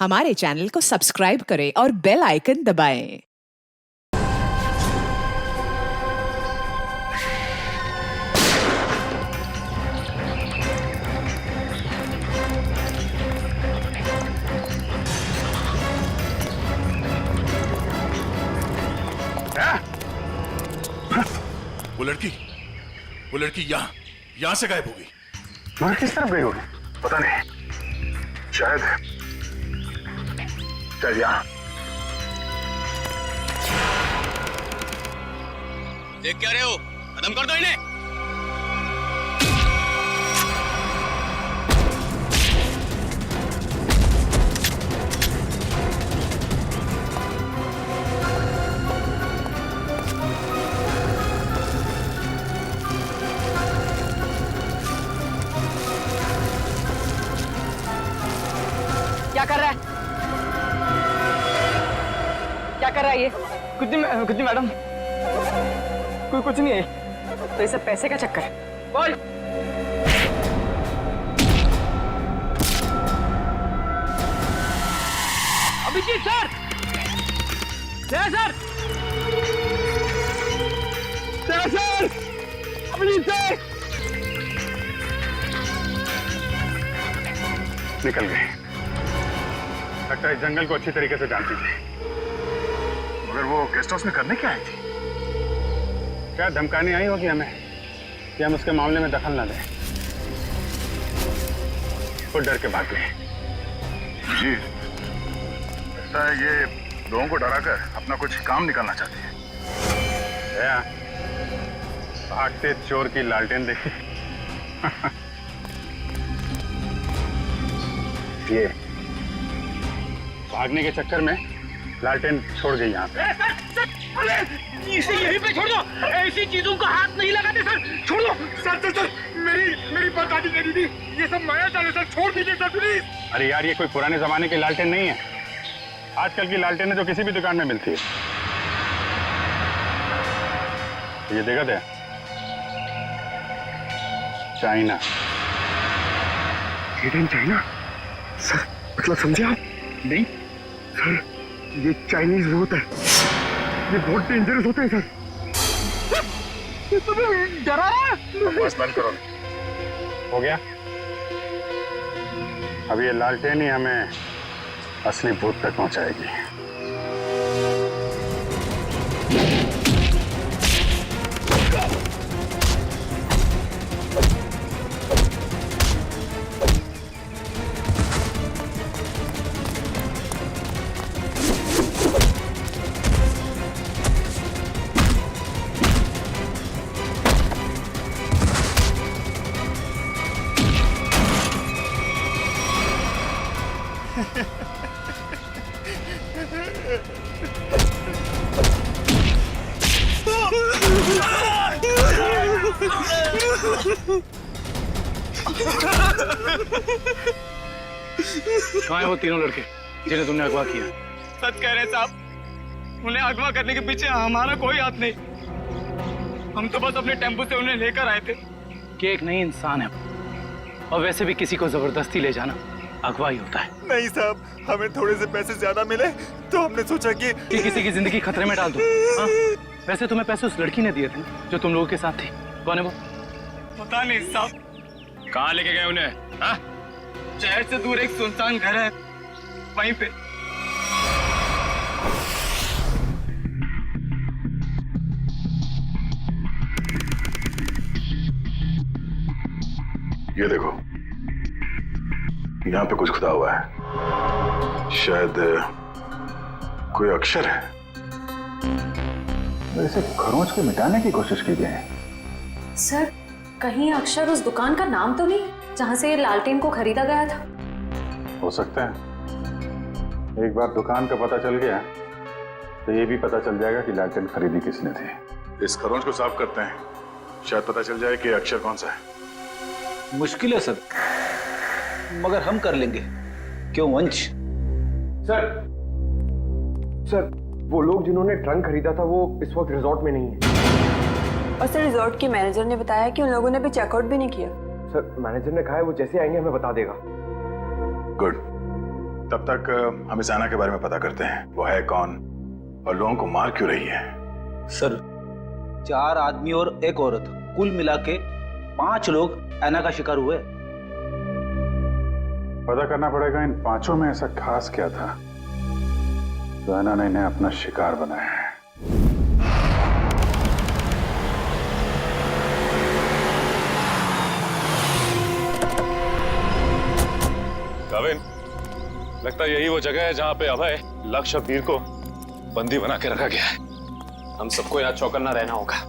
हमारे चैनल को सब्सक्राइब करें और बेल आइकन दबाएं। वो लड़की यहाँ से गायब होगी। मगर किस तरफ गई होगी पता नहीं, शायद यहाँ। देख क्या रहे हो? खत्म कर दो इन्हें। क्या कर रहा है? क्या कर रहा है ये? कुछ नहीं मैडम, कोई कुछ नहीं है। तो ये सब पैसे का चक्कर है। बोल। Abhijeet sir, sir, Abhijeet sir निकल गए। लगता है इस जंगल को अच्छी तरीके से जानती थी। मगर वो गेस्ट हाउस में करने क्या आई थी? क्या धमकाने आई होगी हमें कि हम उसके मामले में दखल न दें। वो डर के भाग गए। जी, लगता है ये लोगों को डराकर अपना कुछ काम निकालना चाहती है। भागते चोर की लालटेन देखी। ये भागने के चक्कर में लालटेन छोड़ गई यहाँ पे। इसे यहीं पे छोड़ दो। ऐसी चीजों को हाथ नहीं लगाते सर, छोड़ दो। सर मेरी बात आदि करी थी। ये सब माया चाल है सर, छोड़ दीजिए सर प्लीज। अरे यार, ये कोई पुराने जमाने की लालटेन नहीं है। आजकल की लालटेन जो किसी भी दुकान में मिलती है। ये देखा था, चाइना। चाइना सर, मतलब समझे आप? नहीं सर, ये चाइनीज होता है, ये बहुत डेंजरस होते हैं सर। तुम्हें डरा है? बस बंद करो। हो गया? अब ये लालटेन ही हमें असली भूत तक पहुंचाएगी। कहाँ हैं वो तीनों लड़के जिन्हें तुमने अगवा किया? सच कह रहे साहब, उन्हें अगवा करने के पीछे हमारा कोई हाथ नहीं। हम तो बस अपने टेम्पो से उन्हें लेकर आए थे। कि एक नई इंसान है, और वैसे भी किसी को जबरदस्ती ले जाना अगवा ही होता है। नहीं साहब, हमें थोड़े से पैसे ज्यादा मिले तो हमने सोचा कि किसी की जिंदगी खतरे में डाल दो। हाँ? वैसे तुम्हें पैसे उस लड़की ने दिए थे जो तुम लोगों के साथ थी। कौन है वो? पता नहीं साहब। कहाँ लेके गए उन्हें? हाँ? शहर से दूर एक सुनसान घर है, वहीं पे। ये देखो, यहाँ पे कुछ खुदा हुआ है। शायद कोई अक्षर है। इसे खरोंच के मिटाने की कोशिश की गई है। सर, कहीं अक्षर उस दुकान का नाम तो नहीं जहां से लालटेन को खरीदा गया था? हो सकता है। एक बार दुकान का पता चल गया तो ये भी पता चल जाएगा कि लालटेन खरीदी किसने थी। इस खरोंच को साफ करते हैं, शायद पता चल जाए कि अक्षर कौन सा है। मुश्किल है सर, मगर हम कर लेंगे। क्यों वंश? सर, वो लोग जिन्होंने ट्रंक खरीदा था वो इस वक्त रिजॉर्ट में नहीं है। और सर, रिजॉर्ट के मैनेजर ने बताया कि उन लोगों ने भी चेकआउट भी नहीं किया। सर, मैनेजर ने कहा है वो जैसे आएंगे हमें बता देगा। गुड, तब तक हम इस आना के बारे में पता करते हैं, वो है कौन और लोगों को मार क्यों रही है। सर 4 आदमी और 1 औरत, कुल मिला के 5 लोग ऐना का शिकार हुए। पता करना पड़ेगा इन 5 में ऐसा खास क्या था जो ऐना ने इन्हें अपना शिकार बनाया है। काविन, लगता है यही वो जगह है जहां पे अभय लक्ष्य और वीर को बंदी बना के रखा गया है। हम सबको यहाँ चौकन्ना रहना होगा।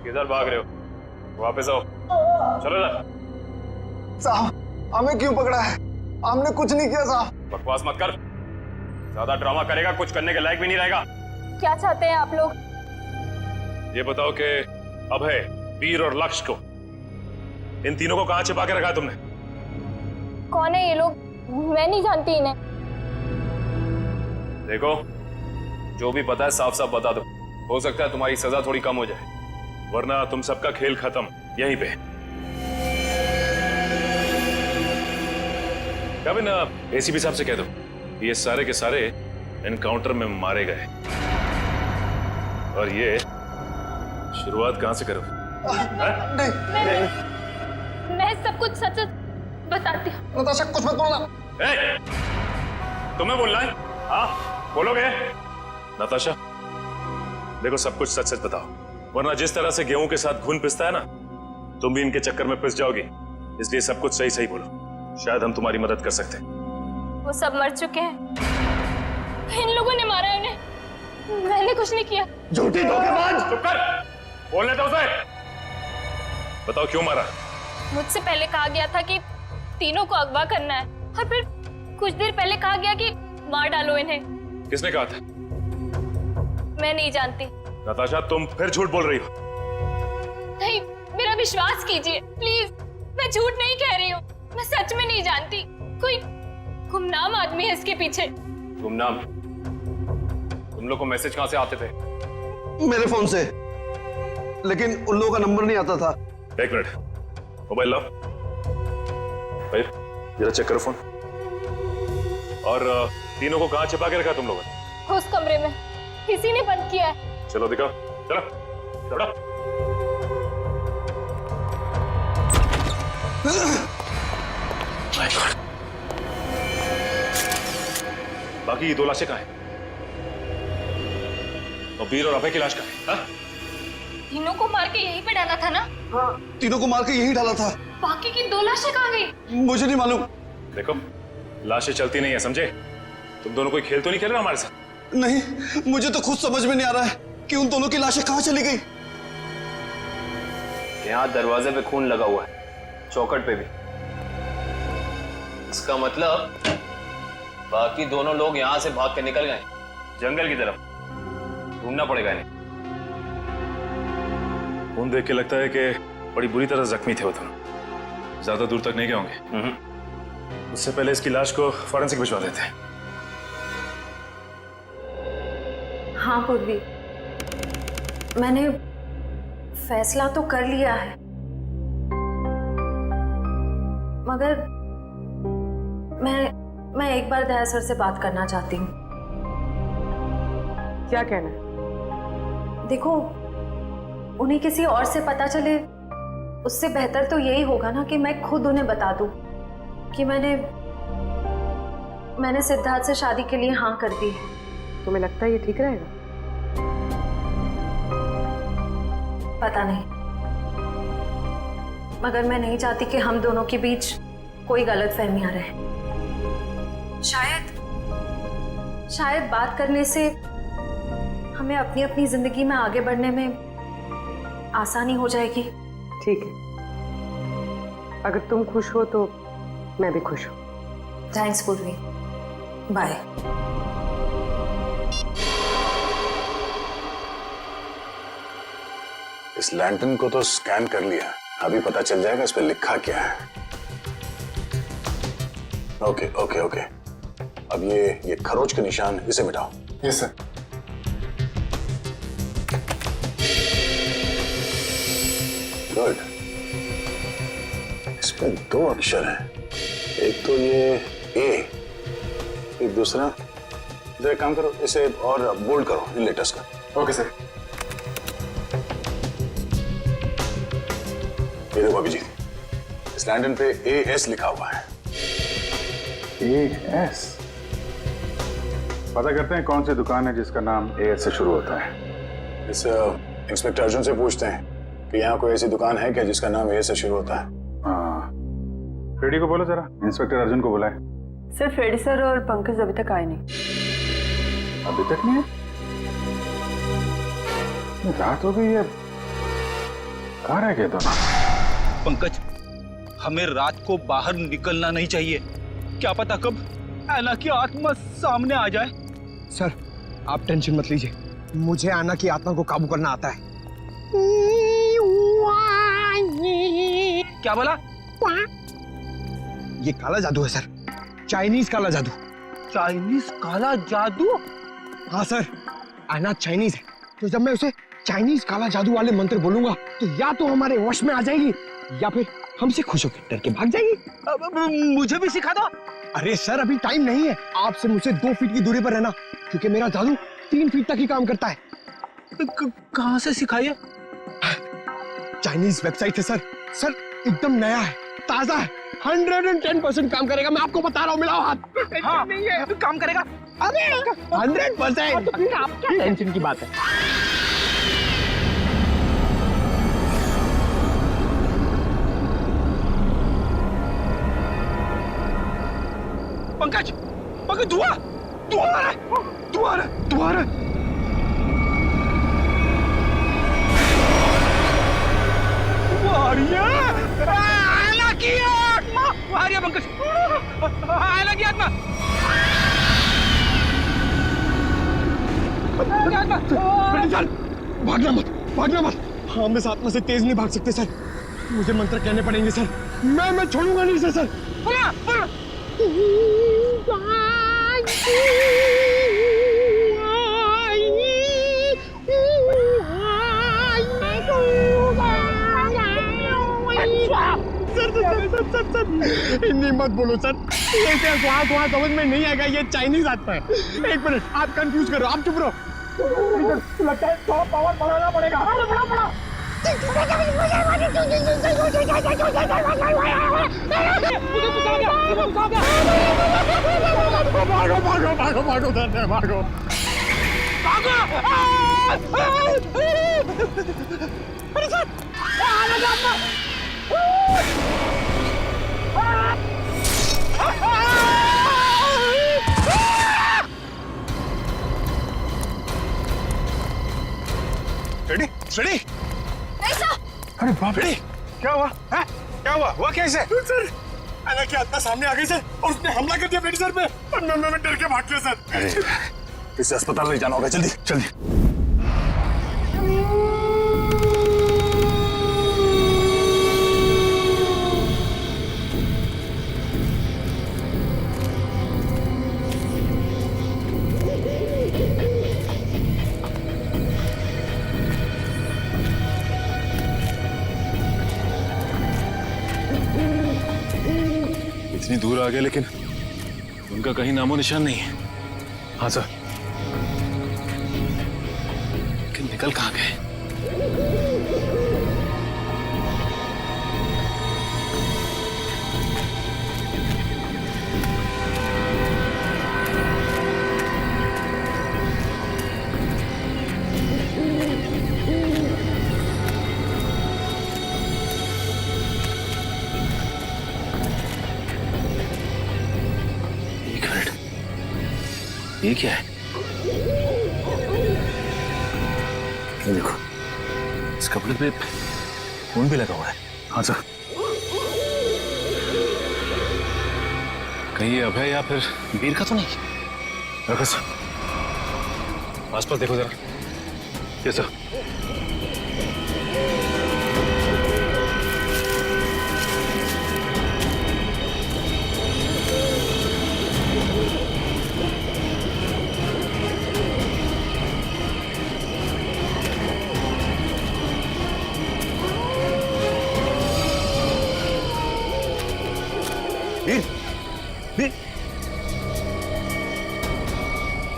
किधर भाग रहे हो? वापस आओ। चलो ना। साहब हमें क्यों पकड़ा है? हमने कुछ नहीं किया साहब। बकवास मत कर, ज्यादा ड्रामा करेगा कुछ करने के लायक भी नहीं रहेगा। क्या चाहते हैं आप लोग? ये बताओ कि अभय, वीर और लक्ष्य को, इन तीनों को कहां छिपा के रखा तुमने? कौन है ये लोग? मैं नहीं जानती इन्हें। देखो, जो भी पता है साफ साफ बता दो, हो सकता है तुम्हारी सजा थोड़ी कम हो जाए, वरना तुम सबका खेल खत्म यहीं पे। कभी ना एसीपी साहब से कह दो ये सारे के सारे एनकाउंटर में मारे गए, और ये शुरुआत कहां से करो? मैं सब कुछ सच बताती हूँ। नताशा कुछ मत बोलना। तुम्हें बोलना है? हाँ बोलोगे? नताशा देखो, सब कुछ सच सच बताओ, वरना जिस तरह से गेहूं के साथ घुन पिसता है ना, तुम भी इनके चक्कर में पिस जाओगी। इसलिए सब कुछ सही सही बोलो, शायद हम तुम्हारी मदद कर सकते हैं। वो सब मर चुके हैं, इन लोगों ने मारा है उन्हें, मैंने कुछ नहीं किया। झूठी धोखेबाज! चुप कर, बोलने दो उसे। बताओ क्यों मारा? मुझसे पहले कहा गया था कि तीनों को अगवा करना है, और फिर कुछ देर पहले कहा गया कि मार डालो इन्हें। किसने कहा था? मैं नहीं जानती। नताशा तुम फिर झूठ बोल रही हो। नहीं, मेरा विश्वास कीजिए प्लीज, मैं झूठ नहीं कह रही हूँ, मैं सच में नहीं जानती। कोई गुमनाम आदमी है इसके पीछे। गुमनाम? तुम लोग को मैसेज कहां से आते थे? मेरे फोन से, लेकिन उन लोगों का नंबर नहीं आता था। एक मिनट, मोबाइल लाओ भाई, जरा चेक करो फोन। और तीनों को कहां छिपा के रखा तुम लोगों ने? उस कमरे में, किसी ने बंद किया है। चलो दिखाओ, चलो चलो। बाकी 2 लाशें कहां हैं? और वीर और अभय की लाश कहां है? तीनों को मार के यहीं पे डाला था ना? हाँ, तीनों को मार के यही डाला था। बाकी की 2 लाशें कहाँ गई? मुझे नहीं मालूम। देखो, लाशें चलती नहीं है, समझे? तुम दोनों कोई खेल तो नहीं खेल रहे हमारे साथ? नहीं, मुझे तो खुद समझ में नहीं आ रहा है कि उन दोनों की लाशें कहां चली गई। यहाँ दरवाजे पे खून लगा हुआ है, चौखट पे भी। इसका मतलब बाकी दोनों लोग यहाँ से भाग के निकल गए जंगल की तरफ। ढूंढना पड़ेगा इन्हें। खून देख के लगता है कि बड़ी बुरी तरह जख्मी थे वो दोनों, ज्यादा दूर तक नहीं गए होंगे। उससे पहले इसकी लाश को फॉरेंसिक भिजवा देते हैं। हाँ पूर्वी, मैंने फैसला तो कर लिया है। मगर मैं एक बार दया सर से बात करना चाहती हूँ। क्या कहना है? देखो, उन्हें किसी और से पता चले उससे बेहतर तो यही होगा ना कि मैं खुद उन्हें बता दूं कि मैंने सिद्धार्थ से शादी के लिए हाँ कर दी है। तुम्हें लगता है ये ठीक रहेगा? पता नहीं, मगर मैं नहीं चाहती कि हम दोनों के बीच कोई गलतफहमियां रहे। शायद बात करने से हमें अपनी अपनी जिंदगी में आगे बढ़ने में आसानी हो जाएगी। ठीक है, अगर तुम खुश हो तो मैं भी खुश हूँ। थैंक्स पूर्वी, बाय। इस लैंटर्न को तो स्कैन कर लिया, अभी पता चल जाएगा इस पे लिखा क्या है। ओके ओके ओके, अब ये खरोच के निशान, इसे मिटाओ। Yes sir. गुड। इसमें 2 अक्षर हैं, एक तो ये ए, एक दूसरा, तो एक काम करो, इसे और बोल्ड करो इन लेटर्स का। Okay sir. ये देखो अभिजीत, इस लैंटर्न पे AS लिखा हुआ है। AS? पता करते हैं कौन सी दुकान है जिसका नाम AS से शुरू होता है। इस इंस्पेक्टर अर्जुन से पूछते हैं कि यहाँ कोई ऐसी दुकान है क्या जिसका नाम AS से शुरू होता है। हाँ, फ्रेडी को बोलो जरा, इंस्पेक्टर अर्जुन को बुलाए। सर, फ्रेडी सर और पंकज अभी तक आए नहीं। अभी तक नहीं? रात हो गई है, कहाँ रह गए दोनों? पंकज, हमें रात को बाहर निकलना नहीं चाहिए। क्या पता कब ऐना की आत्मा सामने आ जाए। सर, आप टेंशन मत लीजिए, मुझे आना की आत्मा को काबू करना आता है। क्या बोला? ये काला जादू है सर, चाइनीज काला जादू। चाइनीज काला जादू? हाँ सर, आना चाइनीज है, तो जब मैं उसे चाइनीज काला जादू वाले मंत्र बोलूंगा तो या तो हमारे वश में आ जाएगी या फिर हमसे खुश होकर डर के भाग जाएगी। मुझे भी सिखा दो। अरे सर, अभी टाइम नहीं है, आपसे मुझसे 2 फीट की दूरी पर रहना, क्योंकि मेरा जादू 3 फीट तक ही काम करता है। कहाँ से सिखाइए? चाइनीज वेबसाइट है सर। सर, एकदम नया है, ताजा है, 110% काम करेगा, मैं आपको बता रहा हूँ। मिलाओ हाथ। हाँ, नहीं है, काम करेगा। अरे 100%। टेंशन की बात है। पंकज, पंकज, धुआं आ रहा है, धुआं आ रहा है। आयला की आत्मा आ रही है पंकज, आयला की आत्मा। चल, भागना मत। हम इस आत्मा से तेज नहीं भाग सकते सर, मुझे मंत्र कहने पड़ेंगे सर। मैं छोड़ूंगा नहीं सर। बोला। सर, हिंदी मत बोलो सर, ये क्या वहाँ समझ में नहीं आएगा, ये चाइनीज आत्मा है। 1 मिनट, आप कंफ्यूज करो, आप चुप रहो। लगता है तो पावर बढ़ाना पड़ेगा। भागो। अरे सर, फ्रेडी? अरे बाप रे, क्या हुआ? क्या हुआ कैसे? सर, ऐना की आत्मा सामने आ गई सर, और उसने हमला कर दिया फ्रेडी सर पे, और मैं डर के भाग गया सर। अरे, इसे अस्पताल ले जाना होगा, जल्दी। इतनी दूर आ गए लेकिन उनका कहीं नामो निशान नहीं है। हाँ सर, लेकिन निकल कहाँ गए? ये क्या है? ये देखो, इस कपड़े पे खून भी लगा हुआ है। हाँ सर, कहीं ये अभय या फिर वीर का तो नहीं? रखो सर, आसपास देखो जरा। ये सर,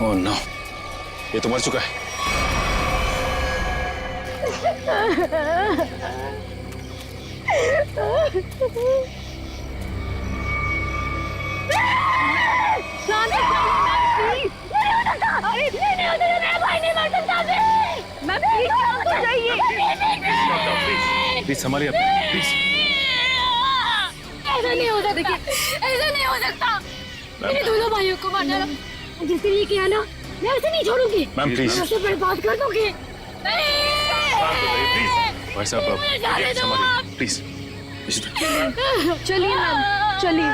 ओह नो, ये तो मर चुका है। प्लीज संभालिए अपने, प्लीज। ऐसा नहीं हो सकता, ऐसा नहीं हो सकता। मेरे दोनों भाइयों को मार डाला। जिसने ये किया ना, मैं उसे नहीं छोड़ूंगी। मैम प्लीज, उसे बर्बाद कर दूंगी। भाई साहब संभालिए प्लीज। चलिए मैम, चलिए।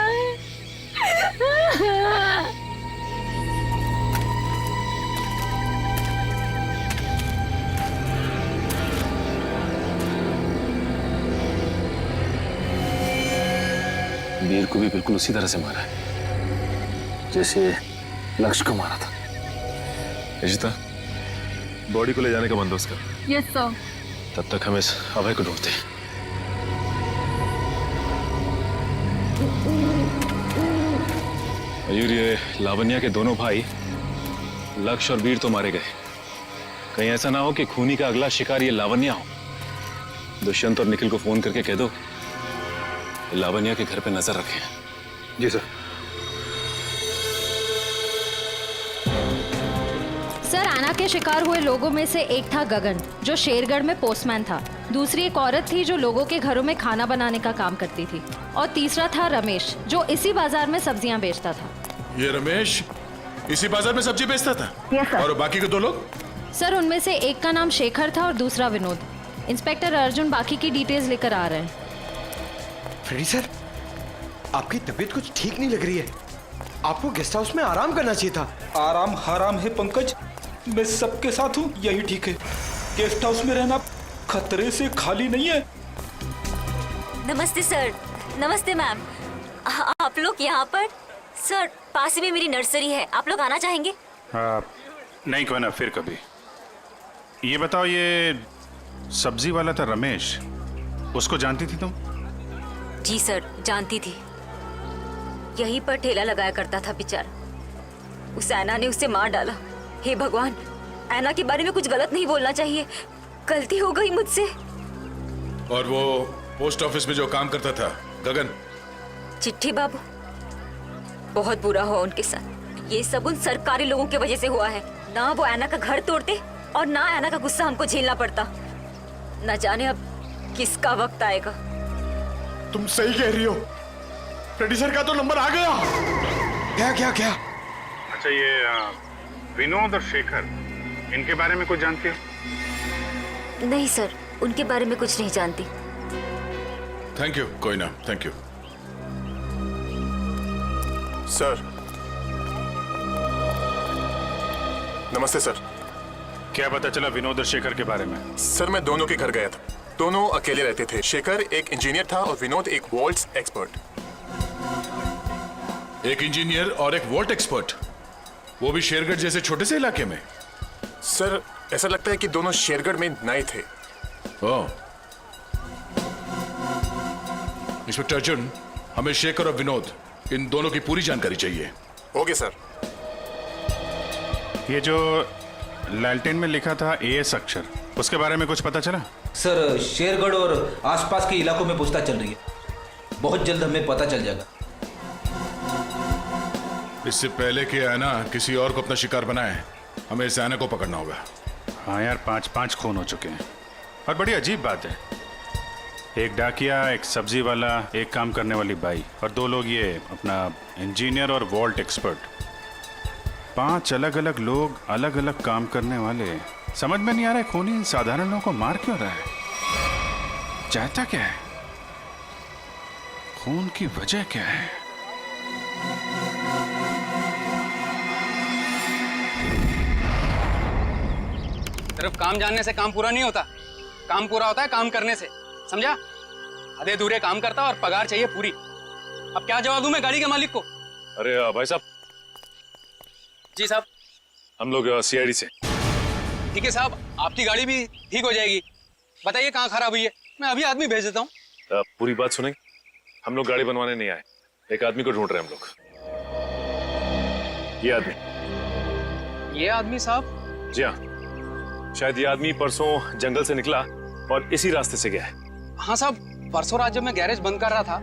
वीर को भी बिल्कुल उसी तरह से मारा है जैसे लक्ष्य को मारा था। रिशिता, बॉडी को ले जाने का बंदोबस्त कर। Yes sir. तब तक हम इस अभय को ढूंढते हैं। मयूर, ये लावण्या के दोनों भाई लक्ष्य और वीर तो मारे गए। कहीं ऐसा ना हो कि खूनी का अगला शिकार ये लावण्या हो। दुष्यंत और निखिल को फोन करके कह दो लावण्या के घर पे नजर रखें। जी सर। सर, आना के शिकार हुए लोगों में से एक था गगन, जो शेरगढ़ में पोस्टमैन था। दूसरी एक औरत थी जो लोगों के घरों में खाना बनाने का काम करती थी। और तीसरा था रमेश, जो इसी बाजार में सब्जियां बेचता था। ये रमेश इसी बाजार में सब्जी बेचता था? Yes sir. और बाकी के दो लोग? सर, उनमें से एक का नाम शेखर था और दूसरा विनोद। इंस्पेक्टर अर्जुन बाकी की डिटेल्स लेकर आ रहे हैं। फ्रेडी सर, आपकी तबीयत कुछ ठीक नहीं लग रही है। आपको गेस्ट हाउस में आराम करना चाहिए था। आराम हराम है पंकज, मैं सबके साथ हूँ, यही ठीक है। गेस्ट हाउस में रहना खतरे से खाली नहीं है। नमस्ते सर। नमस्ते मैम। आप लोग यहाँ पर? सर, पास ही में मेरी नर्सरी है, आप लोग आना चाहेंगे? नहीं, कोई ना, फिर कभी। ये बताओ, ये सब्जी वाला था रमेश, उसको जानती थी तुम? जी सर, जानती थी। यहीं पर ठेला लगाया करता था बेचारा। उस ऐना ने उसे मार डाला। हे भगवान, ऐना के बारे में कुछ गलत नहीं बोलना चाहिए, गलती हो गई मुझसे। और वो पोस्ट ऑफिस में जो काम करता था गगन? चिट्ठी बाबू, बहुत बुरा हुआ उनके साथ। ये सब उन सरकारी लोगों की वजह से हुआ है। ना वो ऐना का घर तोड़ते और ना ऐना का गुस्सा हमको झेलना पड़ता। न जाने अब किसका वक्त आएगा। तुम सही कह रही हो, फ्रेडी सर का तो नंबर आ गया। क्या? अच्छा, ये विनोद और शेखर, इनके बारे में कुछ जानते हो? नहीं सर, उनके बारे में कुछ नहीं जानती। थैंक यू, कोई ना, थैंक यू। सर, नमस्ते सर। क्या पता चला विनोद और शेखर के बारे में? सर, मैं दोनों के घर गया था। दोनों अकेले रहते थे। शेखर एक इंजीनियर था और विनोद एक वॉल्ट्स एक्सपर्ट। एक इंजीनियर और एक वॉल्ट एक्सपर्ट, वो भी शेरगढ़ जैसे छोटे से इलाके में? सर, ऐसा लगता है कि दोनों शेरगढ़ में नए थे। ओह। इंस्पेक्टर अर्जुन, हमें शेखर और विनोद इन दोनों की पूरी जानकारी चाहिए। Okay sir. ये जो लालटेन में लिखा था एएस अक्षर, उसके बारे में कुछ पता चला? सर शेरगढ़ और आसपास के इलाकों में पूछताछ चल रही है, बहुत जल्द हमें पता चल जाएगा। इससे पहले कि ऐना किसी और को अपना शिकार बनाए, हमें इस ऐना को पकड़ना होगा। हाँ यार, 5 खून हो चुके हैं। और बड़ी अजीब बात है, एक डाकिया, एक सब्जी वाला, एक काम करने वाली बाई और 2 लोग ये अपना इंजीनियर और वॉल्ट एक्सपर्ट। 5 अलग अलग लोग, अलग अलग काम करने वाले। समझ में नहीं आ रहा है खूनी साधारण लोगों को मार क्यों रहा है? चाहता क्या है? खून की वजह क्या है? सिर्फ काम जानने से काम पूरा नहीं होता, काम पूरा होता है काम करने से, समझा? आधे दूरे काम करता और पगार चाहिए पूरी। अब क्या जवाब दूं मैं गाड़ी के मालिक को? अरे भाई साहब। जी साहब। हम लोग सीआईडी से। ठीक है साहब, आपकी गाड़ी भी ठीक हो जाएगी। बताइए कहाँ खराब हुई है, मैं अभी आदमी भेज देता हूँ। पूरी बात सुनेंगे? हम लोग गाड़ी बनवाने नहीं आए, एक आदमी को ढूंढ रहे हैं हम लोग। ये आदमी। ये आदमी साहब? जी हाँ, शायद ये आदमी परसों जंगल से निकला और इसी रास्ते से गया है। हाँ साहब, परसों रात जब मैं गैरेज बंद कर रहा था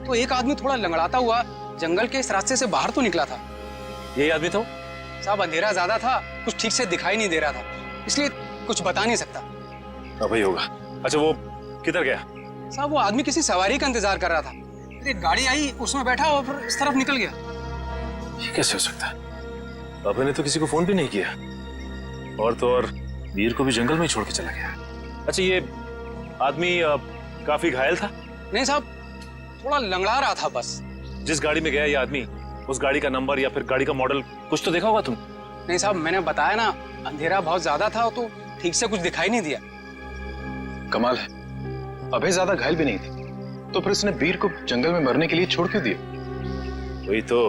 तो एक आदमी थोड़ा लंगड़ाता हुआ जंगल के इस रास्ते से बाहर तो निकला था। यही आदमी था? साहब अंधेरा ज्यादा था, कुछ ठीक से दिखाई नहीं दे रहा था, इसलिए कुछ बता नहीं सकता। वही होगा। अच्छा वो किधर गया? साहब वो आदमी किसी सवारी का इंतजार कर रहा था, फिर एक गाड़ी आई, उसमें बैठा और फिर इस तरफ निकल गया। ये कैसे हो सकता है? अभय ने तो किसी को फोन भी नहीं किया, और तो और वीर को भी जंगल में ही छोड़ के चला गया। अच्छा ये आदमी काफी घायल था? नहीं साहब, थोड़ा लंगड़ा रहा था बस। जिस गाड़ी में गया ये आदमी, उस गाड़ी का नंबर या फिर गाड़ी का मॉडल कुछ तो देखा होगा तुम? नहीं साहब, मैंने बताया ना, अंधेरा बहुत ज्यादा था तो ठीक से कुछ दिखाई नहीं दिया। कमाल है, अभय ज्यादा घायल भी नहीं थे, तो फिर उसने वीर को जंगल में मरने के लिए छोड़ क्यों दिया? वही तो,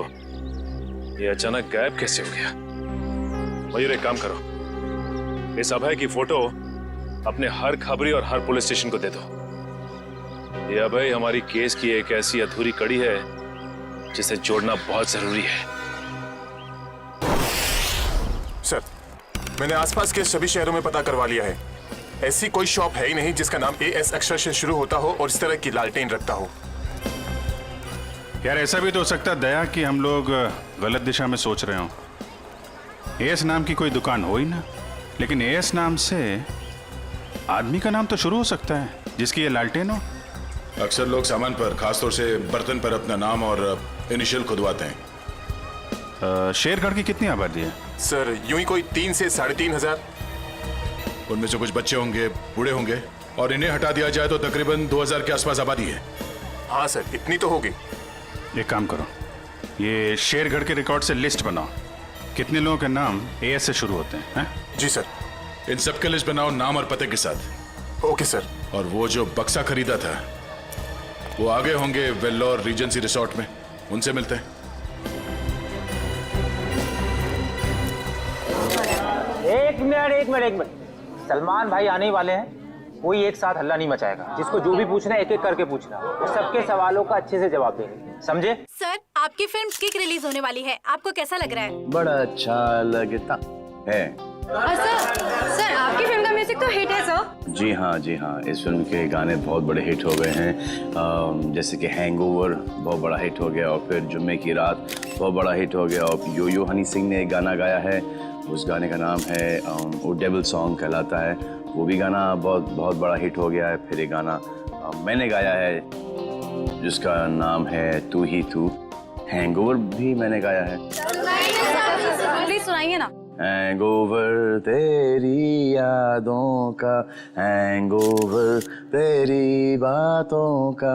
ये अचानक गायब कैसे हो गया? मयूर एक काम करो, इस अभय की फोटो अपने हर खबरी और हर पुलिस स्टेशन को दे दो। ये अभय हमारी केस की एक ऐसी अधूरी कड़ी है जिसे जोड़ना बहुत जरूरी है। सर, मैंने आसपास के सभी शहरों में पता करवा लिया है, ऐसी कोई शॉप है ही नहीं जिसका नाम एएस अक्षर से शुरू होता हो और इस तरह की लालटेन रखता हो। यार ऐसा भी तो हो सकता है दया कि हम लोग गलत दिशा में सोच रहे हो। एएस नाम की कोई दुकान हो ही ना, लेकिन एएस नाम से आदमी का नाम तो शुरू हो सकता है जिसकी ये लालटेन हो। अक्सर लोग सामान पर, खासतौर से बर्तन पर अपना नाम और इनिशियल खुदवाते हैं। शेरगढ़ की कितनी आबादी है? सर यूं ही कोई 3 से 3.5 हजार। उनमें से कुछ बच्चे होंगे, बूढ़े होंगे, और इन्हें हटा दिया जाए तो तकरीबन 2000 के आसपास आबादी है। हाँ सर, इतनी तो होगी। एक काम करो, ये शेरगढ़ के रिकॉर्ड से लिस्ट बनाओ, कितने लोगों के नाम एएस से शुरू होते हैं? जी सर। इन सबके लिस्ट बनाओ नाम और पते के साथ। Okay sir. और वो जो बक्सा खरीदा था वो आगे होंगे वेल्लोर रीजेंसी रिसोर्ट में, उनसे मिलते हैं। एक मिनट, सलमान भाई आने वाले हैं, कोई एक साथ हल्ला नहीं मचाएगा। जिसको जो भी पूछना है एक एक करके पूछना, वो सबके सवालों का अच्छे से जवाब देंगे, समझे? सर आपकी फिल्म किक रिलीज होने वाली है, आपको कैसा लग रहा है? बड़ा अच्छा लगता है। सर आपकी फिल्म का म्यूजिक तो हिट है सर। जी हाँ, इस फिल्म के गाने बहुत बड़े हिट हो गए हैं, जैसे कि हैंगओवर बहुत बड़ा हिट हो गया, और फिर जुम्मे की रात बहुत बड़ा हिट हो गया, और यो हनी सिंह ने एक गाना गाया है, उस गाने का नाम है वो डेविल सॉन्ग कहलाता है, वो भी गाना बहुत बड़ा हिट हो गया है। फिर एक गाना मैंने गाया है जिसका नाम है तू ही तू, हैंगओवर भी मैंने गाया है। प्लीज सुनाइए ना। हैंगओवर तेरी यादों का, हैंगओवर तेरी बातों का।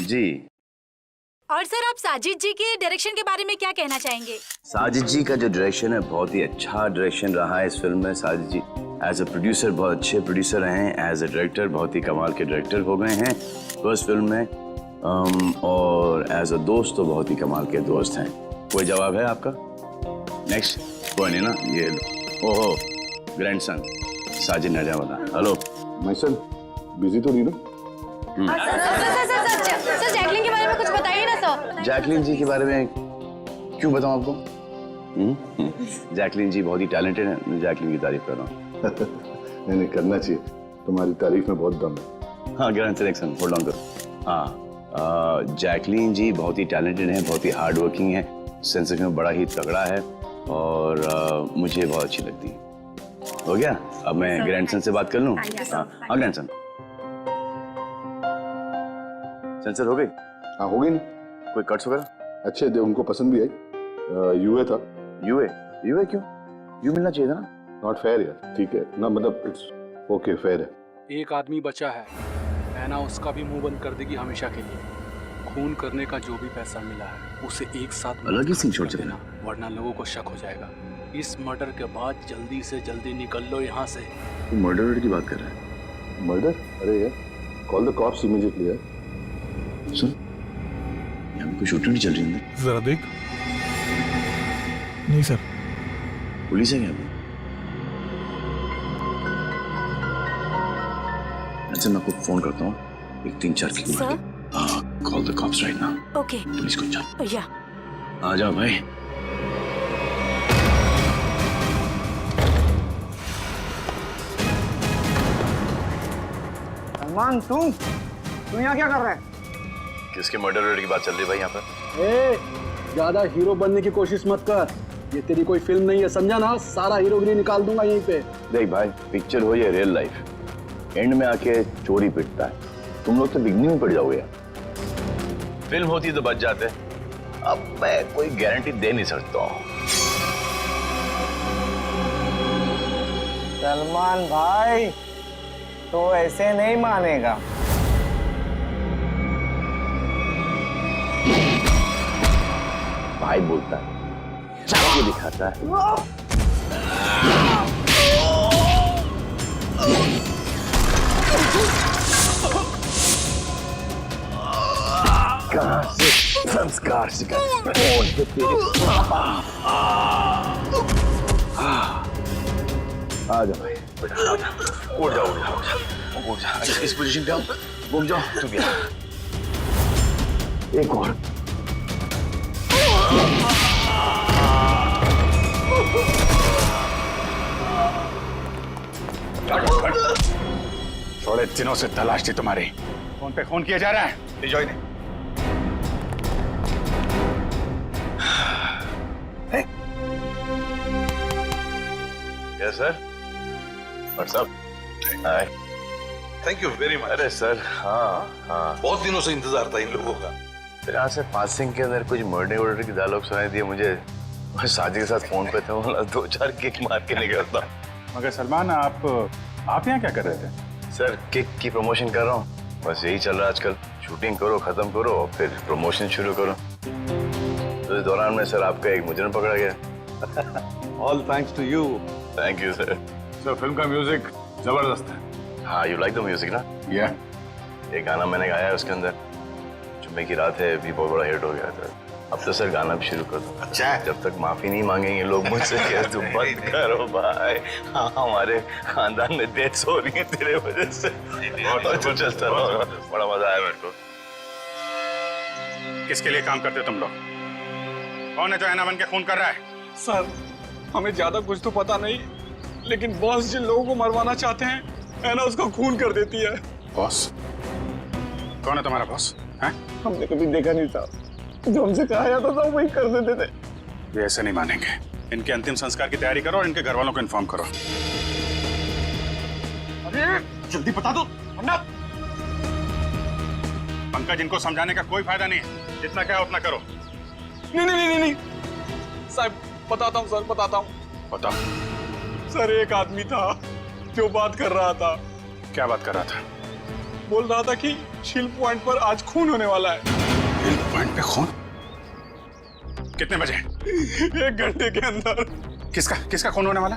जी। और सर आप साजिद जी के डायरेक्शन के बारे में क्या कहना चाहेंगे? साजिद जी का जो डायरेक्शन है बहुत ही अच्छा डायरेक्शन रहा है इस फिल्म में। साजिद जी एज अ प्रोड्यूसर बहुत अच्छे प्रोड्यूसर हैं, एज अ डायरेक्टर बहुत ही कमाल के डायरेक्टर हो गए हैं फर्स्ट फिल्म में, और एज अ दोस्त तो बहुत ही कमाल के दोस्त हैं। कोई जवाब है आपका? नेक्स्ट कोई नहीं ना, ये ओहो ग्रैंडसन साजिद नजावदा। हेलो माय सन, बिजी तो नहीं ना? सर जैकलिन के बारे में कुछ बताइए ना सर। जैकलीन जी के बारे में क्यों बताऊं आपको? जैकलीन जी बहुत ही टैलेंटेड है, मैं जैकलीन की तारीफ कर रहा हूँ। नहीं करना चाहिए, तुम्हारी तारीफ में बहुत दम है। हाँ ग्रैंड सिलेक्शन, होल्ड ऑन करो। हाँ जैकलीन जी बहुत ही टैलेंटेड है, बहुत ही हार्ड वर्किंग है, सेंस ऑफ ह्यूमर बड़ा ही तगड़ा है और मुझे बहुत अच्छी लगती है। हो गया, अब मैं ग्रैंडसन से बात कर लूँ? हाँ ग्रैंडसन। सेंसर हो गई? हाँ हो गई ना। कोई कट्स वगैरह? अच्छे थे, उनको पसंद भी आई। यूए था। यूए? यूए क्यों? यू मिलना चाहिए था ना। नॉट फेयर यार। ठीक है ना, मतलब इट्स ओके, फेयर है। एक आदमी बचा है, ऐना उसका भी मुंह बंद कर देगी हमेशा के लिए। खून करने का जो भी पैसा मिला है उसे एक साथ अलग ही सीन छोड़ चलेना, वरना लोगों को शक हो जाएगा। इस मर्डर के बाद जल्दी से जल्दी निकल लो यहाँ से। तू मर्डर की बात कर रहा है? मर्डर? अरे यार, कॉल द कॉप्स इमीडिएटली यार। सुन, यहाँ पे कोई शूटिंग नहीं चल रही अंदर? जरा देख। नहीं सर। पुलिस है क्या अभी? मैं आपको फोन करता हूँ, एक 3-4 की मार के। Call the cops right now. Okay. Police को चल। या। आ जाओ भाई। सलमान तू यहाँ क्या कर रहा है? किसके मर्डर की बात चल रही है भाई यहाँ पर? ए, ज्यादा हीरो बनने की कोशिश मत कर, ये तेरी कोई फिल्म नहीं है, समझा ना? सारा हीरोगिरी निकाल दूंगा यहीं पे। देख भाई, पिक्चर हो या रियल लाइफ, एंड में आके चोरी पिटता है। तुम लोग तो बिगनिंग में पड़ जाओगे यार। फिल्म होती तो बच जाते, अब मैं कोई गारंटी दे नहीं सकता हूँ। सलमान भाई तो ऐसे नहीं मानेगा। भाई बोलता है, चाकू दिखाता है। कहां से संस्कार सिखाते आ जाओ भाई, उठ जाओ उठ जाओ। इस पोजीशन पे आओ, घूम जाओ तुम यहाँ। एक और। थोड़े दिनों से तलाश थी तुम्हारी। फोन पे खून किया जा रहा है, ले जाओ इन्हें। Yes sir. What's up? Hi. Thank you very much. अरे सर, हाँ हाँ, बहुत दिनों से इंतजार था इन लोगों का। फिर यहाँ से पासिंग के अंदर कुछ मर्डर की डायलॉग सुनाई दिए मुझे। मैं साजी के साथ फोन पे था, बोला 2-4 किक मार के निकलता। मगर सलमान, आप यहाँ क्या कर रहे थे? सर किक की प्रमोशन कर रहा हूँ, बस यही चल रहा है आजकल। शूटिंग करो, खत्म करो और फिर प्रमोशन शुरू करो। तो इस दौरान में सर आपका एक मुजरिम पकड़ा गया। All thanks to you. Thank you sir. Sir film का म्यूजिक जबरदस्त है। हाँ, यू लाइक द म्यूजिक ना? या। एक गाना मैंने गाया है उसके अंदर, जुम्मे की रात है, भी बहुत बड़ा हिट हो गया था। अब तो सर गाना भी शुरू कर दो। अच्छा, जब तक माफी नहीं मांगेंगे लोग मुझसे, क्या तुम बंद करो भाई। हाँ, हमारे खानदान में डेथ्स हो रही है तेरे वजह से। और चलता रहो, बड़ा मजा आया मेरे को। किसके लिए काम करते तुम लोग? कौन है जो ऐना बन के खून कर रहा है? सर हमें ज्यादा कुछ तो पता नहीं, लेकिन बॉस जिन लोगों को मरवाना चाहते हैं, ऐना उसका खून कर देती है। बॉस? कौन है तुम्हारा बॉस? हैं? हमने कभी देखा नहीं था, जो हमसे कहा जाता था वही कर देते थे। ये ऐसे नहीं मानेंगे। इनके अंतिम संस्कार की तैयारी करो और इनके घर वालों को इन्फॉर्म करो। अरे जल्दी बता दो वरना। पंकज, इनको समझाने का कोई फायदा नहीं है, जितना क्या उतना करो। नहीं साहब, बताता हूँ सर, बताता हूँ। बताओ। सर एक आदमी था जो बात कर रहा था। क्या बात कर रहा था? बोल रहा था कि शिल पॉइंट पर आज खून होने वाला है। हिल पॉइंट पे खून? कितने बजे? 1 घंटे के अंदर। किसका खून होने वाला?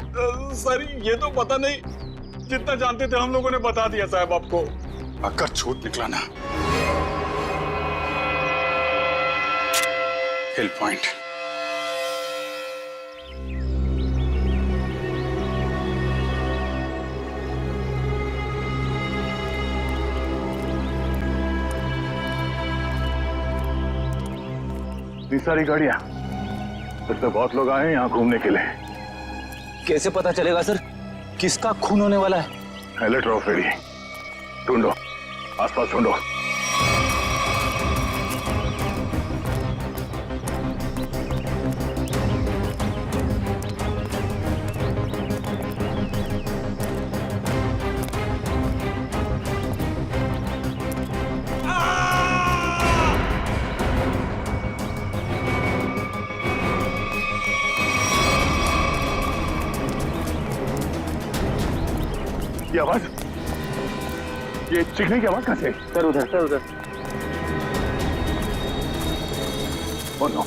सर ये तो पता नहीं, जितना जानते थे हम लोगों ने बता दिया साहब आपको। अगर झूठ निकला ना, हिल पॉइंट। इतनी सारी गाड़ियां, फिर तो बहुत लोग आए हैं यहाँ घूमने के लिए। कैसे पता चलेगा सर किसका खून होने वाला है? अलर्ट रहो फेरी, ढूंढो, आसपास ढूंढो। ये आवाज, ये चीखने की आवाज कहां से आई? सर उधर, सर उधर। ओह नो,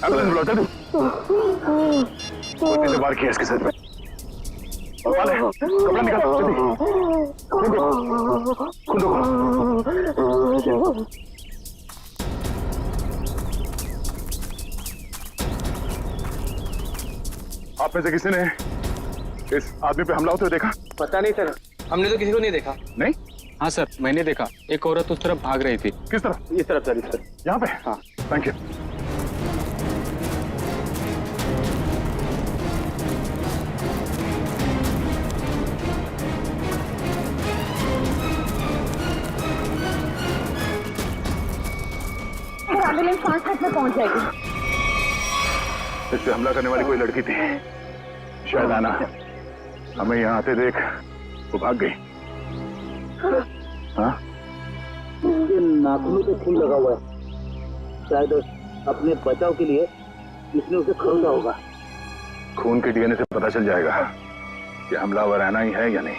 एम्बुलेंस बुलाता तू। वो बार किया इसके सर पे। कपड़ा निकाल जल्दी, खून दो। आप में से किसी ने इस आदमी पे हमला होते हुए देखा? पता नहीं सर, हमने तो किसी को नहीं देखा। नहीं? हाँ सर, मैंने देखा, एक औरत उस तरफ भाग रही थी। किस तरफ? इस तरफ सर, इस तरफ। यहाँ पे? हाँ। Thank you. एम्बुलेंस 5 मिनट में पहुंच जाएगी। इस पे हमला करने वाली कोई लड़की थी, शायद आना। हमें यहाँ आते देख वो भाग गई। हाँ? उसके नाखूनों पे खून लगा हुआ है, शायद अपने बचाव के लिए इसने उसे खरीदा होगा। खून के डीएनए से पता चल जाएगा कि हमलावर आना ही है या नहीं।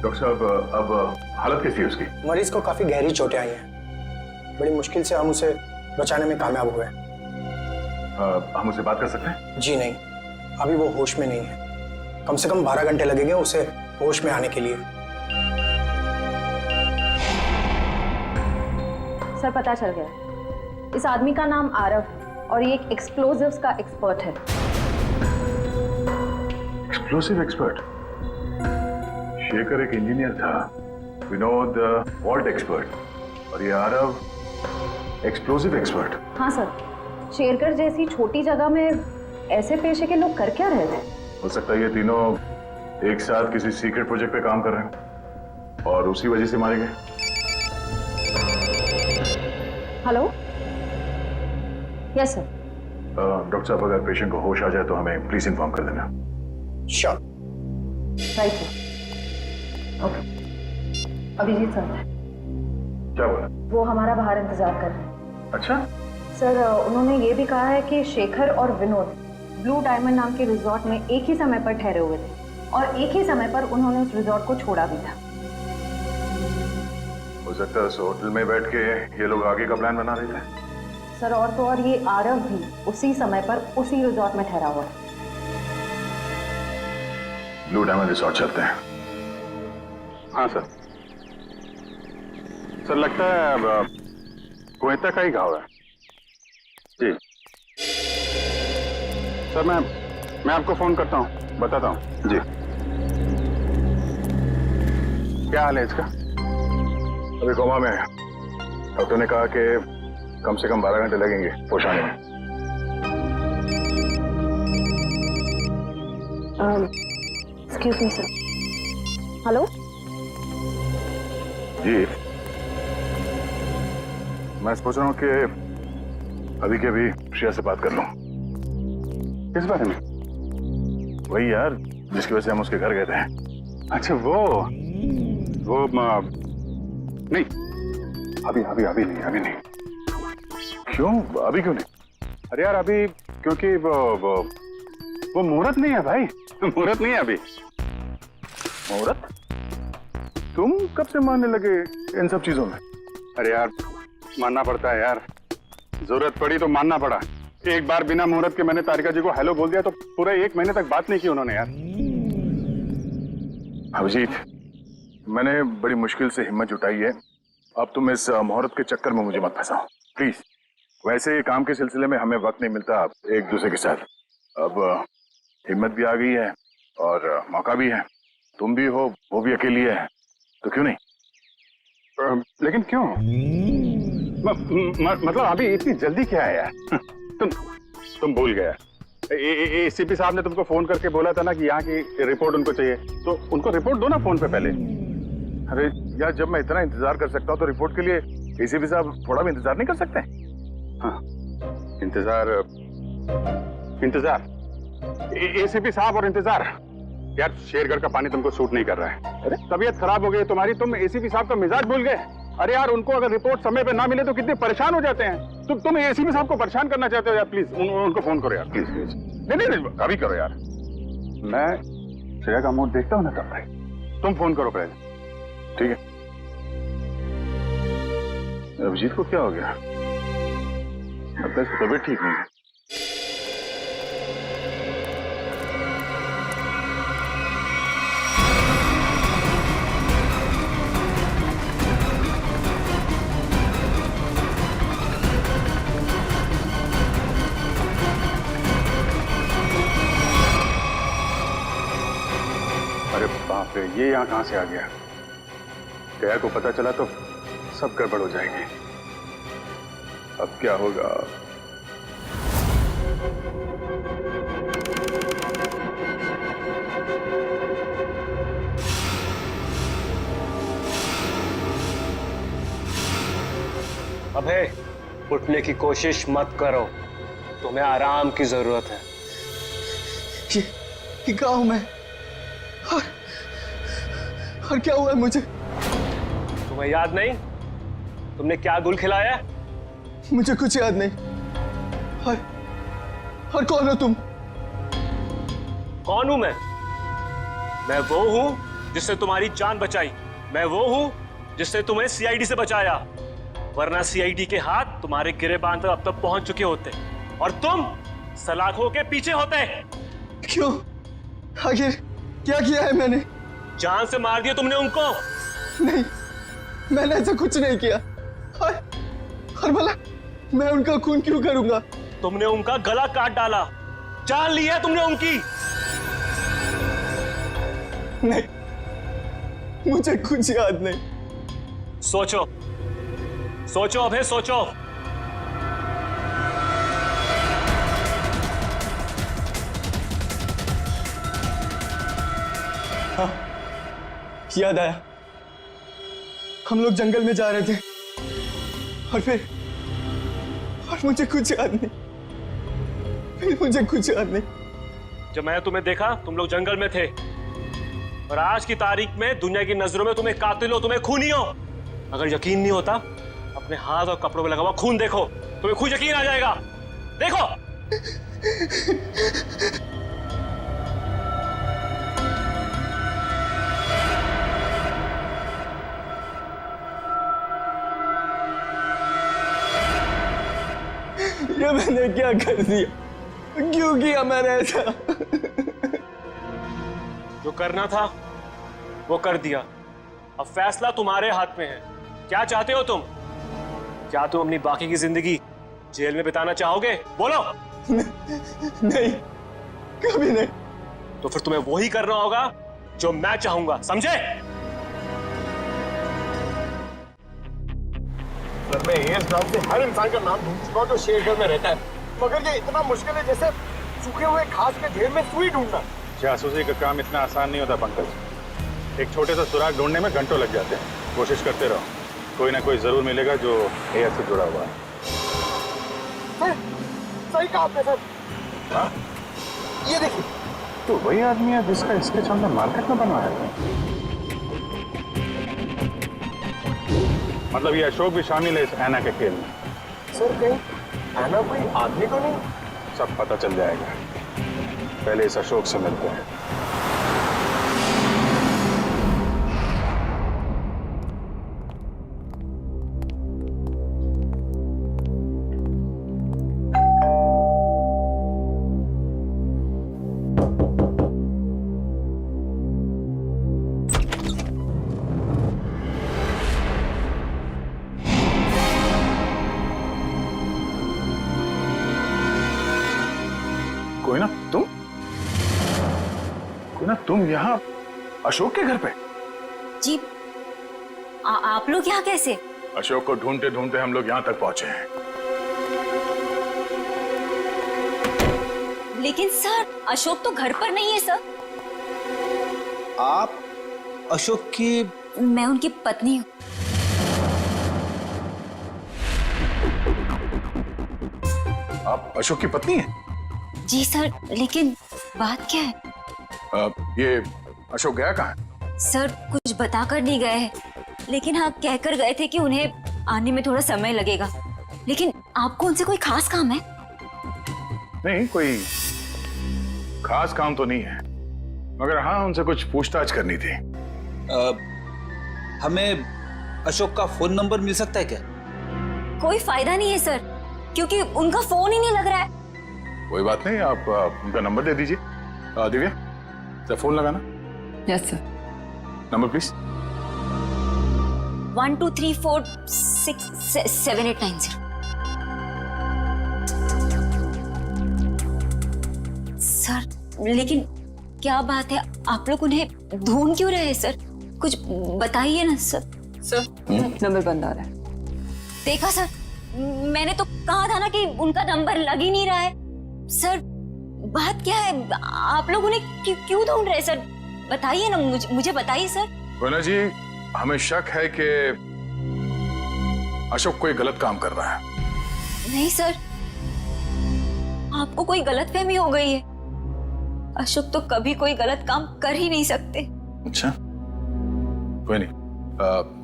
डॉक्टर साहब, अब हालत कैसी है उसकी? मरीज को काफी गहरी चोटें आई हैं। बड़ी मुश्किल से हम उसे बचाने में कामयाब हुए। हम उससे बात कर सकते हैं? जी नहीं, अभी वो होश में नहीं है। कम से कम 12 घंटे लगेंगे उसे होश में आने के लिए। सर पता चल गया, इस आदमी का नाम आरव और ये एक एक्सप्लोजिव्स का एक्सपर्ट है। Explosive expert? शेखर एक इंजीनियर था, विनोद वॉल्ट एक्सपर्ट, और ये आरव एक्सप्लोसिव एक्सपर्ट। हाँ सर, शेरगढ़ जैसी छोटी जगह में ऐसे पेशे के लोग कर क्या रहे थे? हो सकता है ये तीनों एक साथ किसी सीक्रेट प्रोजेक्ट पे काम कर रहे हैं और उसी वजह से मारे गए। Hello, yes sir. डॉक्टर साहब, अगर पेशेंट को होश आ जाए तो हमें प्लीज इन्फॉर्म कर देना। Sure. Right sir. Okay. Abhijeet sir क्या बोला? वो हमारा बाहर इंतजार कर रहे हैं। अच्छा सर, उन्होंने ये भी कहा है कि शेखर और विनोद ब्लू डायमंड नाम के रिजॉर्ट में एक ही समय पर ठहरे हुए थे और एक ही समय पर उन्होंने उस रिजॉर्ट को छोड़ा भी था। हो सकता है उस होटल में बैठ के ये लोग आगे का प्लान बना रहे थे। सर और तो और ये आरव भी उसी समय पर उसी रिजॉर्ट में ठहरा हुआ है। ब्लू डायमंड रिसोर्ट चलते हैं। हाँ सर। सर लगता है गोयता का ही घाव है। जी सर, मैं आपको फोन करता हूँ, बताता हूँ। जी। क्या हाल है इसका? अभी कोमा में है। डॉक्टर ने कहा कि कम से कम 12 घंटे लगेंगे होश आने में। Excuse me sir. हेलो जी, मैं सोच रहा हूँ कि अभी के अभी श्रेया से बात कर लूं। किस बारे में? वही यार जिसकी वजह से हम उसके घर गए थे। अच्छा वो नहीं, अभी नहीं। क्यों? अभी क्यों नहीं? अरे यार अभी क्योंकि वो मुहूर्त नहीं है भाई। मुहूर्त नहीं है अभी। मुहूर्त? तुम कब से मानने लगे इन सब चीजों में? अरे यार मानना पड़ता है यार, जरूरत पड़ी तो मानना पड़ा। एक बार बिना मुहूर्त के मैंने तारिका जी को हेलो बोल दिया तो पूरे 1 महीने तक बात नहीं की उन्होंने यार। अभिजीत, मैंने बड़ी मुश्किल से हिम्मत जुटाई है। अब तुम इस मुहूर्त के चक्कर में मुझे मत फंसाओ प्लीज। वैसे काम के सिलसिले में हमें वक्त नहीं मिलता एक दूसरे के साथ। अब हिम्मत भी आ गई है और मौका भी है। तुम भी हो, वो भी अकेली है, तो क्यों नहीं? लेकिन क्यों? मतलब अभी इतनी जल्दी क्या है यार? तुम भूल गया। एसीपी साहब ने तुमको फोन करके बोला था ना कि यहाँ की रिपोर्ट उनको चाहिए, तो उनको रिपोर्ट दो ना फोन पे पहले। अरे यार, जब मैं इतना इंतजार कर सकता हूँ तो रिपोर्ट के लिए एसीपी साहब थोड़ा भी इंतजार नहीं कर सकते? हाँ, इंतजार एसीपी साहब और इंतजार। यार शेरगढ़ का पानी तुमको सूट नहीं कर रहा है। अरे तबीयत खराब हो गई तुम्हारी, तुम एसीपी साहब का मिजाज भूल गए। अरे यार, उनको अगर रिपोर्ट समय पे ना मिले तो कितने परेशान हो जाते हैं। तुम एसीपी साहब को परेशान करना चाहते हो यार? प्लीज उनको फोन करो यार, प्लीज प्लीज। नहीं, अभी करो यार। मैं श्रेया का मूड देखता हूँ ना तब भाई। तुम फोन करो पहले, ठीक है? अभिजीत को क्या हो गया? लगता है इसकी तबीयत ठीक नहीं है। अरे बाप रे, ये यहाँ कहां से आ गया? गया को पता चला तो सब गड़बड़ हो जाएगी। अब क्या होगा? अबे, उठने की कोशिश मत करो, तुम्हें आराम की जरूरत है। ये कहाँ हूं मैं? और क्या हुआ मुझे? तुम्हें याद नहीं तुमने क्या गुल खिलाया? मुझे कुछ याद नहीं। और कौन हो तुम? कौन हूं मैं? मैं वो हूं जिसने तुम्हारी जान बचाई। मैं वो हूं जिसने तुम्हें सीआईडी से बचाया, वरना सीआईडी के हाथ तुम्हारे गिरेबान तक अब तक पहुंच चुके होते और तुम सलाखों के पीछे होते। क्यों? आखिर क्या किया है मैंने? जान से मार दिया तुमने उनको। नहीं, मैंने ऐसा कुछ नहीं किया। और भला मैं उनका खून क्यों करूंगा? तुमने उनका गला काट डाला, जान ली है तुमने उनकी। नहीं, मुझे कुछ याद नहीं। सोचो सोचो अभे, सोचो। हाँ, याद आया। हम लोग जंगल में जा रहे थे और मुझे कुछ याद नहीं। फिर मुझे कुछ याद नहीं। जब मैंने तुम्हें देखा तुम लोग जंगल में थे, और आज की तारीख में दुनिया की नजरों में तुम्हें कातिल हो, तुम्हें खूनी हो। अगर यकीन नहीं होता अपने हाथ और कपड़ों में लगा हुआ खून देखो, तुम्हें खुद यकीन आ जाएगा। देखो। ये मैंने क्या कर दिया? क्यों किया मैंने ऐसा? जो करना था वो कर दिया, अब फैसला तुम्हारे हाथ में है। क्या चाहते हो तुम? क्या तुम अपनी बाकी की जिंदगी जेल में बिताना चाहोगे? बोलो। नहीं, कभी नहीं। तो फिर तुम्हें वही करना होगा जो मैं चाहूंगा, समझे? सर, मैं एस नाम से हर इंसान का नाम ढूंढ चुका हूँ जो शेरगढ़ में रहता है, मगर ये इतना मुश्किल है जैसे सूखे हुए घास के ढेर में सुई ढूंढना। जासूसी का काम इतना आसान नहीं होता पंकज। एक छोटे सा सुराग ढूंढने में घंटों लग जाते हैं। कोशिश करते रहो, कोई ना कोई जरूर मिलेगा जो एएस से जुड़ा हुआ है। सही कहा आपने सर। हाँ? ये देखिए, तो वही आदमी है जिसका स्केच हमने मार्केट में बनवाया था। मतलब ये अशोक भी शामिल है इस ऐना के खेल में। सर, कहीं ऐना कोई आदमी तो नहीं? सब पता चल जाएगा, पहले इस अशोक से मिलते हैं। ना तुम यहाँ अशोक के घर पे? जी आप लोग यहाँ कैसे? अशोक को ढूंढते ढूंढते हम लोग यहाँ तक पहुंचे हैं। लेकिन सर अशोक तो घर पर नहीं है सर। आप अशोक की? मैं उनकी पत्नी हूँ। आप अशोक की पत्नी हैं? जी सर, लेकिन बात क्या है? ये अशोक गया कहाँ है? सर कुछ बताकर नहीं गए हैं, लेकिन हाँ कहकर गए थे कि उन्हें आने में थोड़ा समय लगेगा। लेकिन आपको उनसे कोई खास काम है? नहीं, कोई खास काम तो नहीं है, मगर हाँ उनसे कुछ पूछताछ करनी थी। हमें अशोक का फोन नंबर मिल सकता है क्या? कोई फायदा नहीं है सर, क्योंकि उनका फोन ही नहीं लग रहा है। कोई बात नहीं, आप उनका नंबर दे दीजिए। दिव्या, तो फोन लगाना। Yes sir. Number please. 1234667890। Sir लेकिन क्या बात है, आप लोग उन्हें ढूंढ क्यों रहे हैं सर? कुछ बताइए ना सर। सर नंबर बंद आ रहा है। देखा सर, मैंने तो कहा था ना कि उनका नंबर लग ही नहीं रहा है। सर बात क्या है, आप लोग उन्हें क्यों ढूंढ रहे हैं सर? बताइए ना, मुझे बताइए सर। रोना जी, हमें शक है कि अशोक कोई गलत काम कर रहा है। नहीं सर, आपको कोई गलतफहमी हो गई है। अशोक तो कभी कोई गलत काम कर ही नहीं सकते। अच्छा, कोई नहीं,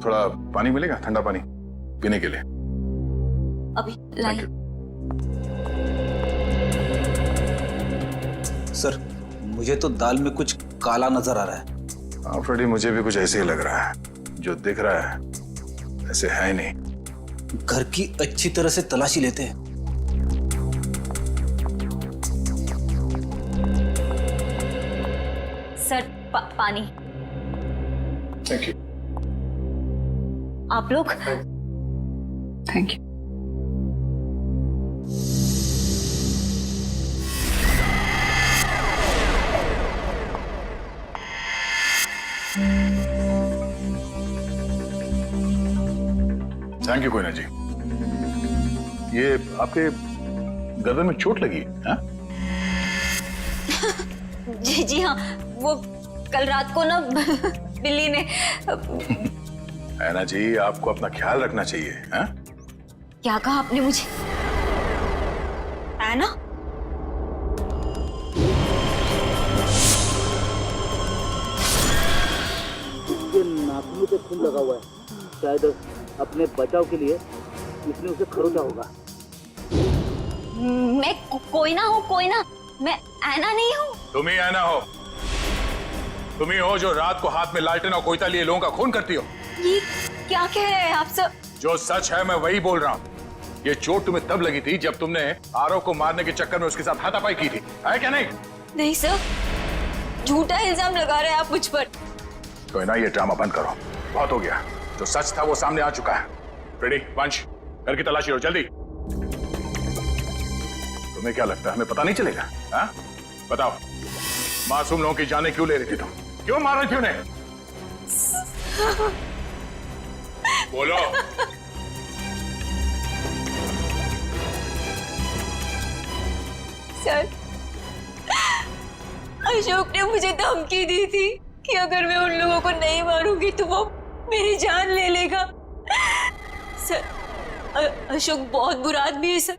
थोड़ा पानी मिलेगा, ठंडा पानी पीने के लिए? अभी लाइए। सर मुझे तो दाल में कुछ काला नजर आ रहा है। हाँ फ्रेडी, मुझे भी कुछ ऐसे ही लग रहा है। जो दिख रहा है ऐसे है ही नहीं। घर की अच्छी तरह से तलाशी लेते हैं। सर पानी। Thank you. आप लोग? Thank you. Thank you Koyna ji. ये आपके गर्दन में चोट लगी है? हाँ? जी हाँ, वो कल रात को ना बिल्ली ने। ऐना जी, आपको अपना ख्याल रखना चाहिए। हाँ? क्या कहा आपने मुझे? ऐना? इसके नाखूनों पे खून लगा हुआ है, शायद अपने बचाव के लिए इसने उसे खरोचा होगा। मैं कोई ना हूँ, कोई ना। मैं ऐना नहीं हूँ। तुम ही ऐना हो। तुम ही हो जो रात को हाथ में लालटेन और कोयता लिए लोगों का खून करती हो। ये क्या कह रहे हैं आप सब? जो सच है मैं वही बोल रहा हूँ। ये चोट तुम्हें तब लगी थी जब तुमने आरव को मारने के चक्कर में उसके साथ हाथापाई की थी, है क्या नहीं? नहीं सर, झूठा इल्जाम लगा रहे हैं आप मुझ पर। तो ना ये ड्रामा बंद करो, बहुत हो गया। जो सच था वो सामने आ चुका है। रेडी वंश, घर की तलाशी लो जल्दी। तुम्हें क्या लगता है हमें पता नहीं चलेगा? हाँ? बताओ, मासूम लोगों की जानें क्यों ले रही थी तुम? क्यों मार रही थी उन्हें? बोलो। सर, अशोक ने मुझे धमकी दी थी कि अगर मैं उन लोगों को नहीं मारूंगी तो वो मेरी जान ले लेगा। सर, अशोक बहुत बुरा आदमी है सर।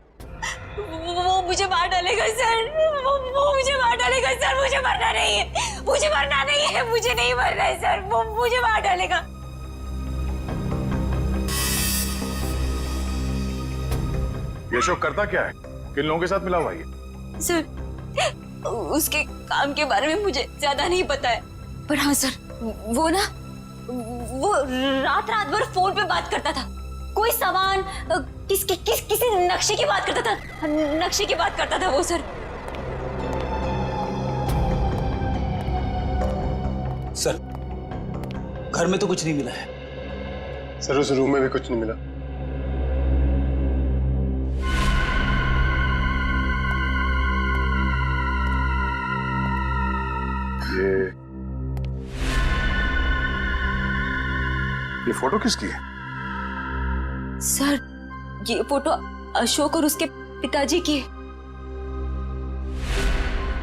वो मुझे मार डालेगा सर। वो मुझे मार डालेगा सर। मुझे मरना नहीं है, मुझे मरना नहीं है, मुझे नहीं मरना है सर। वो मुझे मार डालेगा। ये अशोक करता क्या है? किन लोगों के साथ मिला हुआ है? सर, उसके काम के बारे में मुझे ज्यादा नहीं पता है, पर हाँ सर, वो रात भर फोन पे बात करता था। कोई सामान किसी नक्शे की बात करता था। नक्शे की बात करता था वो सर। सर, घर में तो कुछ नहीं मिला है। सर, उस रूम में भी कुछ नहीं मिला। ये फोटो किसकी है? सर ये फोटो अशोक और उसके पिताजी की है।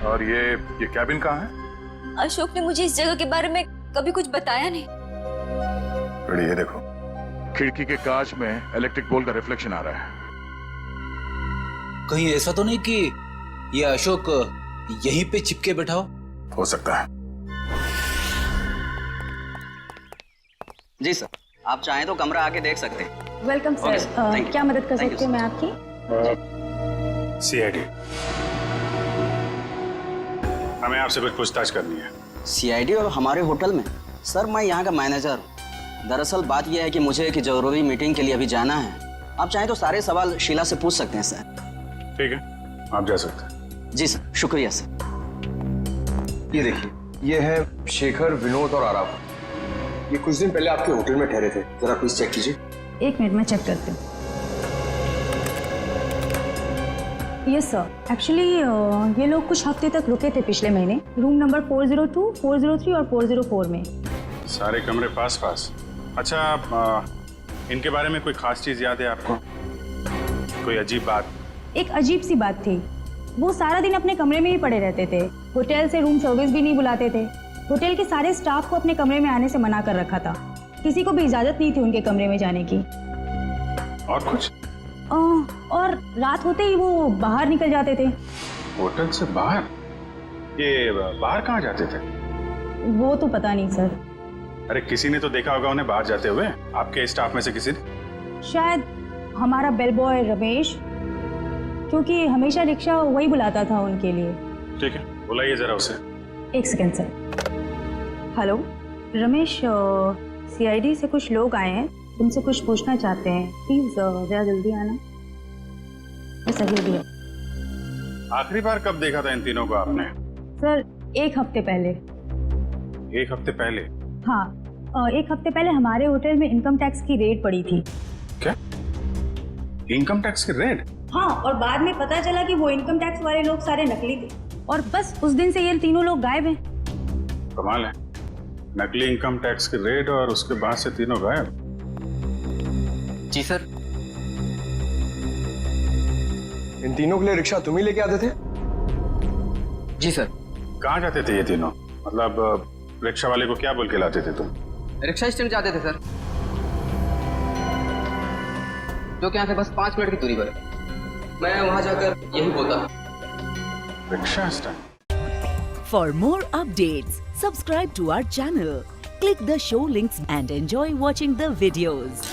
और ये कैबिन कहाँ है? अशोक ने मुझे इस जगह के बारे में कभी कुछ बताया नहीं। रेडी, ये देखो, खिड़की के कांच में इलेक्ट्रिक पोल का रिफ्लेक्शन आ रहा है। कहीं ऐसा तो नहीं कि ये अशोक यहीं पे चिपके बैठा हो सकता है। जी सर, आप चाहें तो कमरा आके देख सकते हैं। Welcome Okay, sir. thank you. क्या मदद कर Thank you, सकती हूँ मैं आपकी? सीआईडी, हमें आपसे कुछ पूछताछ करनी है। सीआईडी और हमारे होटल में? सर मैं यहाँ का मैनेजर हूँ। दरअसल बात यह है कि मुझे एक जरूरी मीटिंग के लिए अभी जाना है। आप चाहें तो सारे सवाल शीला से पूछ सकते हैं सर। ठीक है, आप जा सकते हैं। जी सर, शुक्रिया सर। ये देखिए, ये है शेखर, विनोद और आराफ। ये कुछ दिन पहले आपके होटल में ठहरे थे। जरा प्लीज चेक कीजिए। एक मिनट में चेक करती हूँ। यस सर, एक्चुअली ये लोग कुछ हफ्ते तक रुके थे पिछले महीने, रूम नंबर 402, 403 और 404 में। सारे कमरे पास पास। अच्छा, इनके बारे में कोई खास चीज याद है आपको? कोई अजीब बात? एक अजीब सी बात थी, वो सारा दिन अपने कमरे में ही पड़े रहते थे। होटल से रूम सर्विस भी नहीं बुलाते थे। होटल के सारे स्टाफ को अपने कमरे में आने से मना कर रखा था। किसी को भी इजाजत नहीं थी उनके कमरे में जाने की। और कुछ? और रात होते ही वो बाहर निकल जाते थे। होटल से बाहर? ये बाहर कहाँ जाते थे? वो तो पता नहीं सर। अरे किसी ने तो देखा होगा उन्हें बाहर जाते हुए, आपके स्टाफ में से किसी ने? शायद हमारा बेल बॉय रमेश, क्योंकि हमेशा रिक्शा वही बुलाता था उनके लिए। ठीक है, बुलाइए जरा उसे। एक second sir. Hello Ramesh, CID से कुछ लोग आए हैं, तुमसे कुछ पूछना चाहते हैं। प्लीज जरा जल्दी आना। सही दिया। आखिरी बार कब देखा था इन तीनों को आपने? सर 1 हफ्ते पहले। 1 हफ्ते पहले? हाँ, 1 हफ्ते पहले हमारे होटल में इनकम टैक्स की रेड पड़ी थी। क्या? इनकम टैक्स की रेड? हाँ, और बाद में पता चला कि वो इनकम टैक्स वाले लोग सारे नकली थे, और बस उस दिन से ये तीनों लोग गायब हैं। कमाल है, नकली इनकम टैक्स की रेड और उसके बाद से तीनों गायब। जी सर। इन तीनों के लिए रिक्शा तुम ही लेके आते थे? जी सर। कहाँ जाते थे ये तीनों? मतलब रिक्शा वाले को क्या बोल के लाते थे तुम? रिक्शा स्टैंड जाते थे सर, जो कि यहाँ से बस 5 मिनट की दूरी पर है। मैं वहाँ जाकर यही बोलता। Rickshaw stand. For more updates, subscribe to our channel, click the show links and enjoy watching the videos.